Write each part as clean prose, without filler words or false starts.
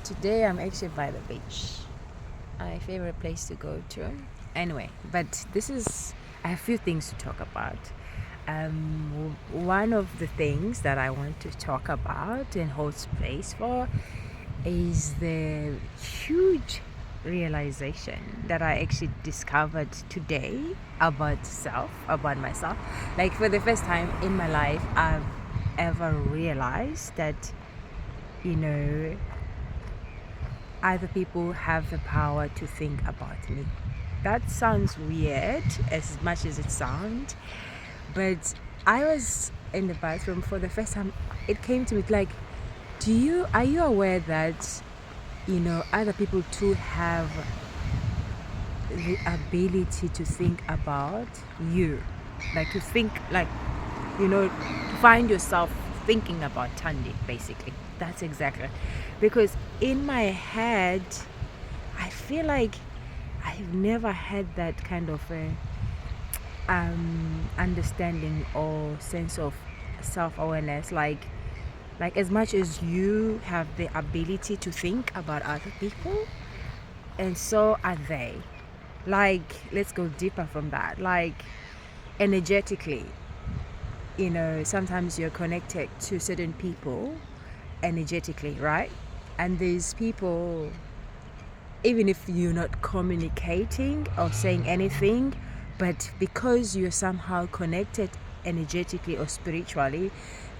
Today I'm actually by the beach. My favorite place to go to. Anyway, but I have a few things to talk about. One of the things that I want to talk about and hold space for is the huge realization that I actually discovered today about myself. Like, for the first time in my life, I've ever realized that, you know, other people have the power to think about me. That sounds weird as much as it sounds, but I was in the bathroom for the first time. It came to me like, are you aware that, other people too have the ability to think about you? Like, to think, like, to find yourself thinking about Tandy, basically. That's exactly. Because in my head, I feel like I've never had that kind of understanding or sense of self-awareness. Like as much as you have the ability to think about other people, and so are they. Like, let's go deeper from that. Like, energetically, sometimes you're connected to certain people energetically, right? And these people, even if you're not communicating or saying anything, but because you're somehow connected energetically or spiritually,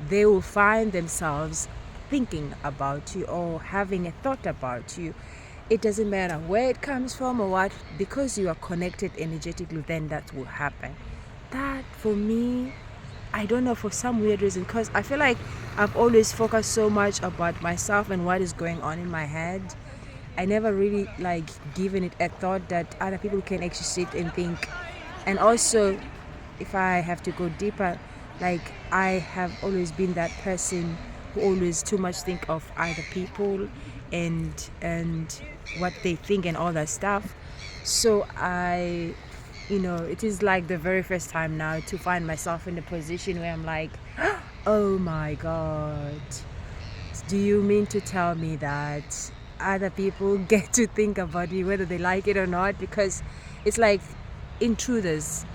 they will find themselves thinking about you or having a thought about you. It doesn't matter where it comes from or what, because you are connected energetically, then that will happen. That, for me, I don't know, for some weird reason, because I feel like I've always focused so much about myself and what is going on in my head. I never really given it a thought that other people can actually sit and think. And also, if I have to go deeper, I have always been that person who always too much think of other people and what they think and all that stuff. So it is like the very first time now to find myself in a position where I'm like, oh my God, do you mean to tell me that other people get to think about me whether they like it or not? Because it's like intruders.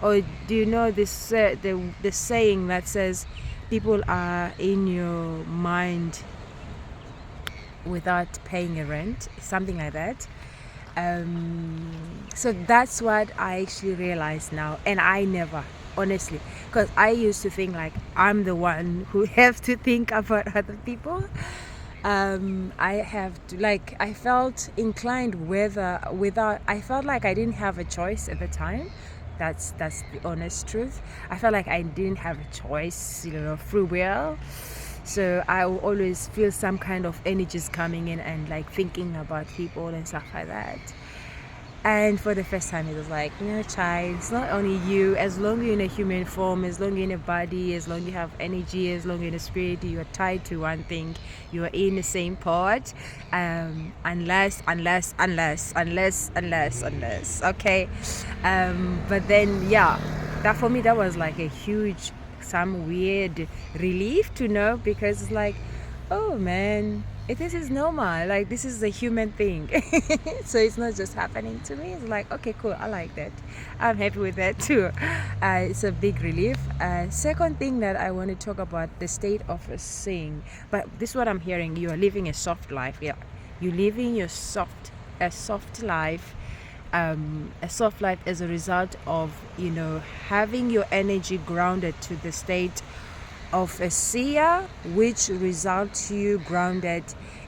Or do you know this the saying that says people are in your mind without paying a rent, something like that. So that's what I actually realize now, and I never, honestly, because I used to think like I'm the one who have to think about other people. I have to, I felt inclined without, I felt like I didn't have a choice at the time. That's the honest truth. I felt like I didn't have a choice, free will. So I will always feel some kind of energies coming in and thinking about people and stuff like that. And for the first time, it was like, child, it's not only you. As long as you're in a human form, as long as you're in a body, as long as you have energy, as long as you're in a spirit, you are tied to one thing. You are in the same pot. Unless. Okay. But then, yeah, that for me, that was like a huge, some weird relief to know, because it's like, oh man, this is normal. Like, this is a human thing. So it's not just happening to me. It's like, okay, cool, I like that. I'm happy with that too. It's a big relief. Second thing that I want to talk about, the state of seeing. But this is what I'm hearing. You are living a soft life. Yeah, you're living a soft life. A soft life as a result of having your energy grounded to the state of a seer, which results you grounded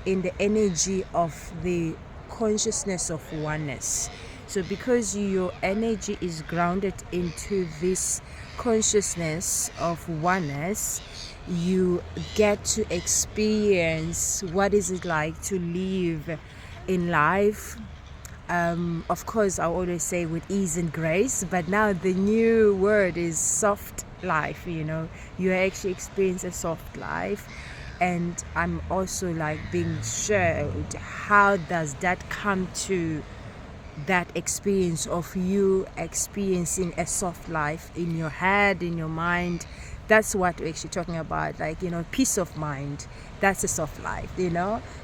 in the energy of the consciousness of oneness. So because your energy is grounded into this consciousness of oneness, you get to experience what is it like to live in life. Of course, I always say with ease and grace, but now the new word is soft life. You actually experience a soft life. And I'm also being shared, how does that come to that experience of you experiencing a soft life in your head, in your mind, That's what we're actually talking about. Like, peace of mind. That's a soft life,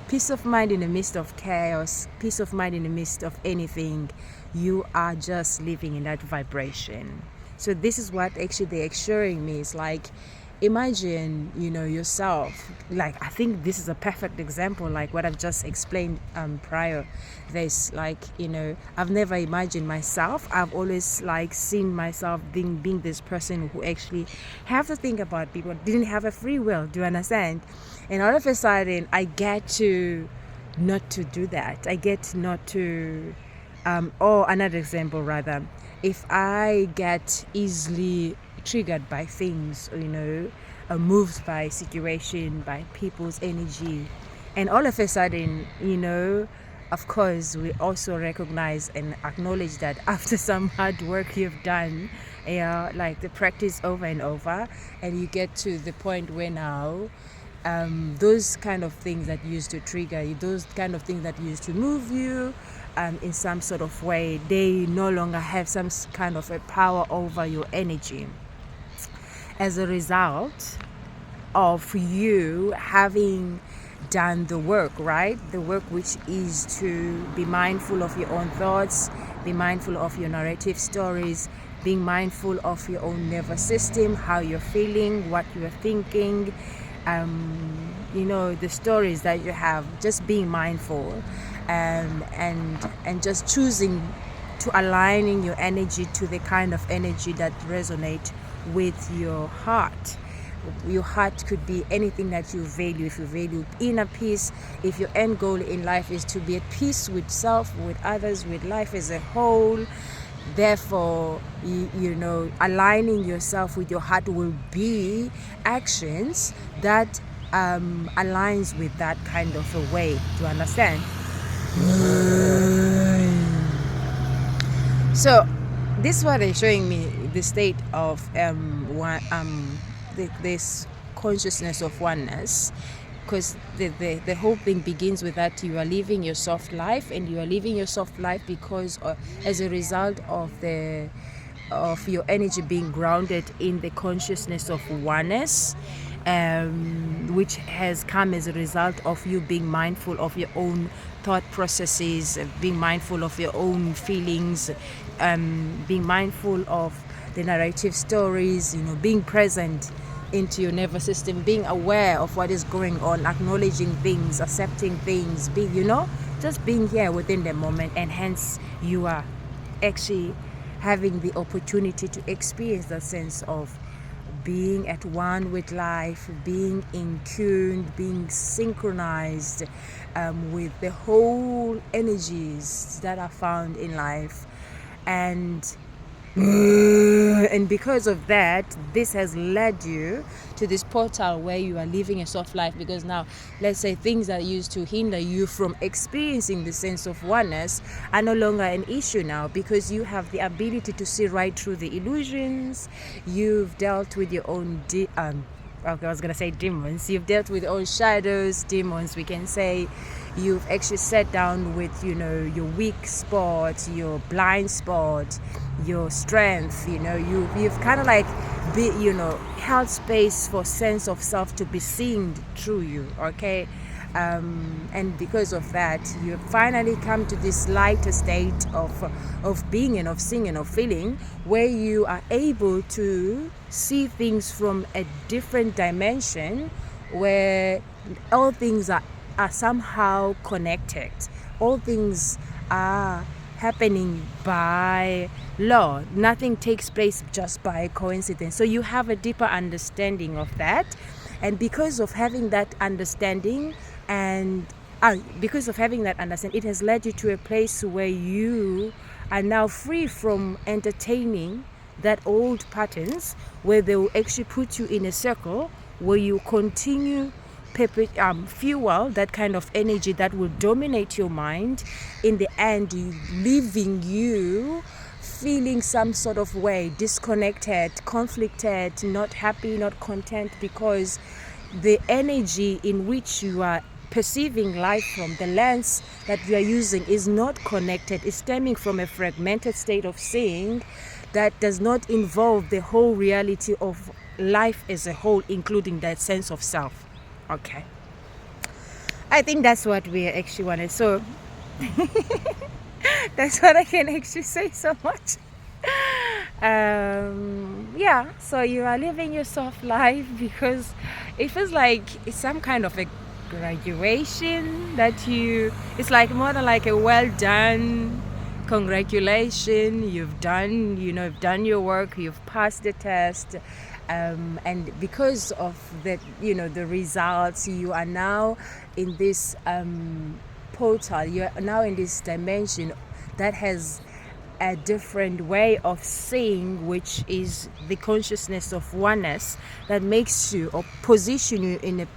peace of mind in the midst of chaos, peace of mind in the midst of anything. You are just living in that vibration. So this is what actually they're assuring me. It's like, imagine, yourself. Like, I think this is a perfect example, like what I've just explained prior. There's like, I've never imagined myself. I've always like seen myself being this person who actually have to think about people, didn't have a free will. Do you understand? And all of a sudden, I get to not to do that. I get not to, or another example rather, if I get easily triggered by things, moved by situation, by people's energy, and all of a sudden, of course, we also recognize and acknowledge that after some hard work you've done, like the practice over and over, and you get to the point where now those kind of things that used to trigger you, those kind of things that used to move you in some sort of way, they no longer have some kind of a power over your energy. As a result of you having done the work, right? The work which is to be mindful of your own thoughts, be mindful of your narrative stories, being mindful of your own nervous system, how you're feeling, what you're thinking, the stories that you have, just being mindful and just choosing to aligning your energy to the kind of energy that resonates with your heart. Your heart could be anything that you value. If you value inner peace, if your end goal in life is to be at peace with self, with others, with life as a whole, therefore, aligning yourself with your heart will be actions that aligns with that kind of a way. Do you understand? So this is what they're showing me, the state of this consciousness of oneness, because the whole thing begins with that you are living your soft life, and you are living your soft life because as a result of your energy being grounded in the consciousness of oneness, which has come as a result of you being mindful of your own thought processes, being mindful of your own feelings, being mindful of the narrative stories, being present into your nervous system, being aware of what is going on, acknowledging things, accepting things, just being here within the moment, and hence you are actually having the opportunity to experience that sense of being at one with life, being in tune, being synchronized with the whole energies that are found in life. And because of that, this has led you to this portal where you are living a soft life, because now, let's say, things that used to hinder you from experiencing the sense of oneness are no longer an issue now, because you have the ability to see right through the illusions. You've dealt with your own demons. You've dealt with your own shadows, demons, we can say. You've actually sat down with, your weak spot, your blind spot, your strength. You've kind of like held space for sense of self to be seen through you. Okay. And because of that, you finally come to this lighter state of being and of seeing and of feeling, where you are able to see things from a different dimension, where all things are somehow connected. All things are happening by law. Nothing takes place just by coincidence. So you have a deeper understanding of that. And because of having that understanding, it has led you to a place where you are now free from entertaining that old patterns, where they will actually put you in a circle where you continue fuel that kind of energy that will dominate your mind, in the end leaving you feeling some sort of way, disconnected, conflicted, not happy, not content, because the energy in which you are perceiving life from, the lens that you are using, is not connected. It's stemming from a fragmented state of seeing that does not involve the whole reality of life as a whole, including that sense of self. Okay, I think that's what we actually wanted. So that's what I can actually say so much. Yeah, so you are living your soft life because it feels like it's some kind of a graduation that it's like more than like a well done congratulation, you've done your work, you've passed the test, and because of the the results, you are now in this portal, you're now in this dimension that has a different way of seeing, which is the consciousness of oneness that makes you or position you in a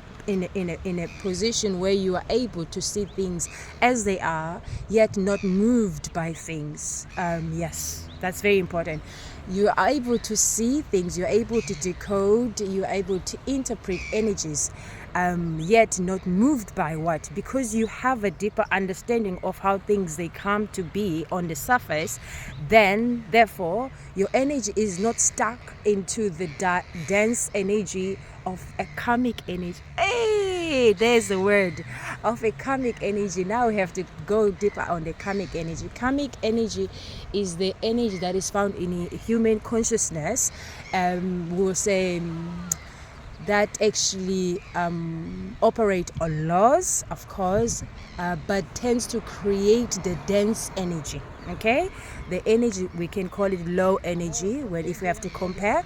position where you are able to see things as they are, yet not moved by things. Yes, that's very important. You are able to see things, you're able to decode, you're able to interpret energies, yet not moved by what? Because you have a deeper understanding of how things they come to be on the surface, then therefore your energy is not stuck into the dense energy of a karmic energy. Hey, there's the word of a karmic energy. Now we have to go deeper on the karmic energy. Karmic energy is the energy that is found in human consciousness. We'll say that actually operate on laws, of course, but tends to create the dense energy. Okay, the energy, we can call it low energy if we have to compare,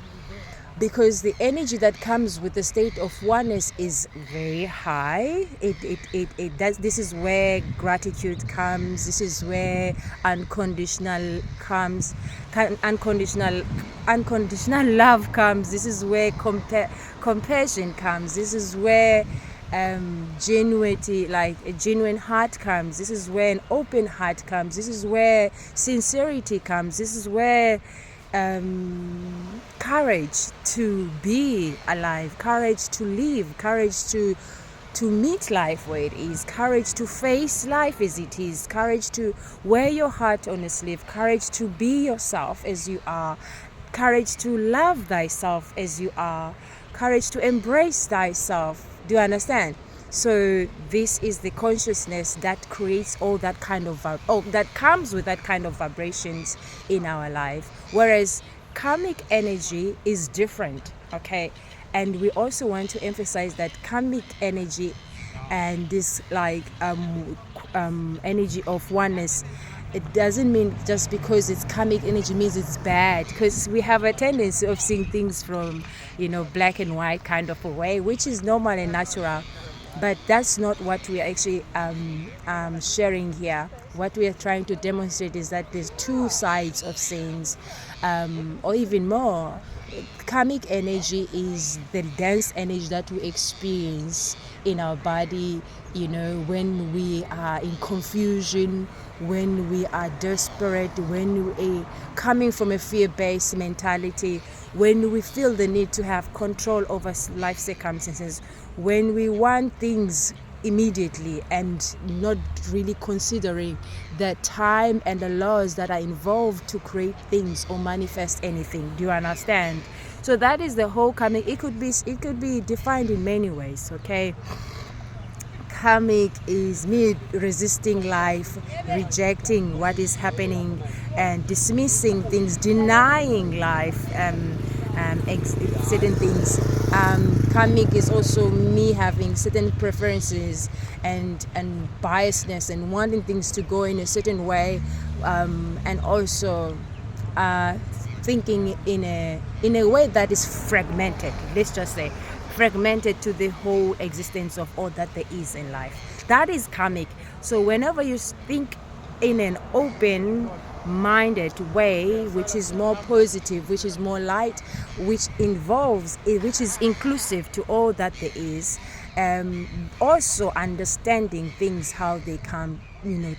because the energy that comes with the state of oneness is very high. It does. This is where gratitude comes. This is where unconditional love comes. This is where compassion comes. This is where genuinity, like a genuine heart comes. This is where an open heart comes. This is where sincerity comes. This is where courage to be alive, courage to live, courage to meet life where it is, courage to face life as it is, courage to wear your heart on a sleeve, courage to be yourself as you are, courage to love thyself as you are, courage to embrace thyself. Do you understand? So this is the consciousness that creates all that kind of that comes with that kind of vibrations in our life. Whereas karmic energy is different, okay? And we also want to emphasize that karmic energy and this like energy of oneness, it doesn't mean just because it's karmic energy means it's bad, because we have a tendency of seeing things from black and white kind of a way, which is normal and natural. But that's not what we are actually sharing here. What we are trying to demonstrate is that there's two sides of things, or even more. Karmic energy is the dense energy that we experience in our body, when we are in confusion, when we are desperate, when we are coming from a fear-based mentality, when we feel the need to have control over life circumstances, when we want things immediately and not really considering the time and the laws that are involved to create things or manifest anything. Do you understand? So that is the whole karmic. It could be defined in many ways, okay? Karmic is me resisting life, rejecting what is happening, and dismissing things, denying life, certain things. Karmic is also me having certain preferences and biasness and wanting things to go in a certain way, and also thinking in a way that is fragmented. Let's just say fragmented to the whole existence of all that there is in life. That is karmic. So whenever you think in an open-minded way, which is more positive, which is more light, which is inclusive to all that there is, also understanding things how they come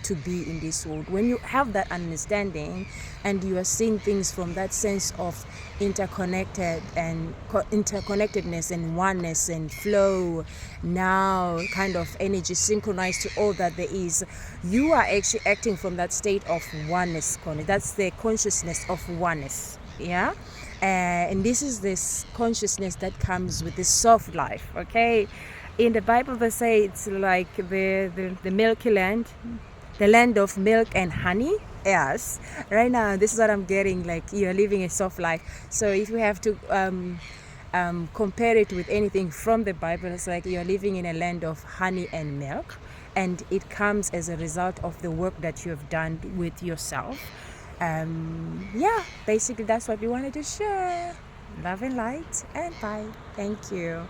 to be in this world. When you have that understanding and you are seeing things from that sense of interconnectedness and oneness and flow, now kind of energy synchronized to all that there is, you are actually acting from that state of oneness. That's the consciousness of oneness. Yeah. And this is this consciousness that comes with this soft life. Okay, in the Bible they say it's like the milky land, the land of milk and honey. Yes, right now this is what I'm getting, like you're living a soft life. So if you have to compare it with anything from the Bible, it's like you're living in a land of honey and milk, and it comes as a result of the work that you have done with yourself. Yeah, basically that's what we wanted to share. Love and light, and bye. Thank you.